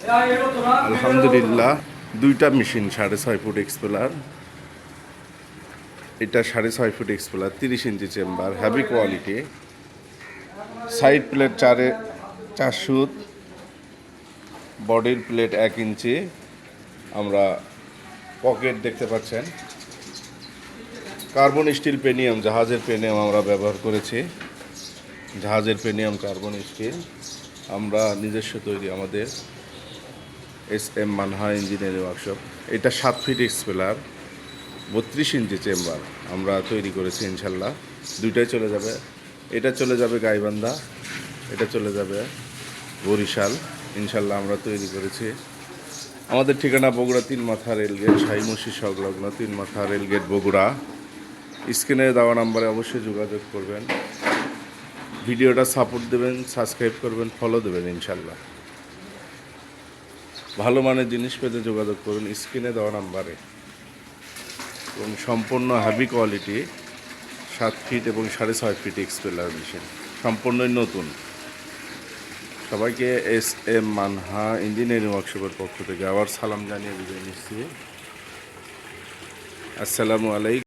আলহামদুলিল্লাহ, দুইটা machine 6.5 foot expeller. এটা 6.5 foot expeller, 30 inch chamber, heavy quality. Side plate 4 সুত, বডির প্লেট 1 ইঞ্চি। আমরা পকেট দেখতে পাচ্ছেন, কার্বন স্টিল পেনিয়াম, জাহাজের পেনিয়াম আমরা ব্যবহার করেছি। জাহাজের পেনিয়াম কার্বন স্টিল আমরা নিজস্ব তৈরি, আমাদের SM মানহা ইঞ্জিনিয়ারিং ওয়ার্কশপ। এটা 7 ফিট এক্সপেলার, 32 ইঞ্চি চেম্বার আমরা তৈরি করেছি। ইনশাল্লাহ দুইটাই চলে যাবে। এটা চলে যাবে গাইবান্ধা, এটা চলে যাবে বরিশাল। ইনশাল্লাহ আমরা তৈরি করেছি। আমাদের ঠিকানা বগুড়া 3 মাথা রেলগেট, শাহী মসজিদ সংলগ্ন 3 মাথা রেলগেট বগুড়া। স্ক্রিনে দেওয়া নাম্বারে অবশ্যই যোগাযোগ করবেন, ভিডিওটা সাপোর্ট দেবেন, সাবস্ক্রাইব করবেন, ফলো দেবেন। ইনশাল্লাহ ভালো মানের জিনিস পেতে যোগাযোগ করুন স্ক্রিনে দেওয়া নাম্বারে। এবং সম্পূর্ণ হ্যাভি কোয়ালিটি 7 ফিট এবং 6.5 ফিট এক্সপেলার মেশিন, সম্পূর্ণই নতুন। সবাইকে SM মানহা ইঞ্জিনিয়ারিং ওয়ার্কশপের পক্ষ থেকে আবার সালাম জানিয়ে বিদায় নিচ্ছি। আসসালামু আলাইকুম।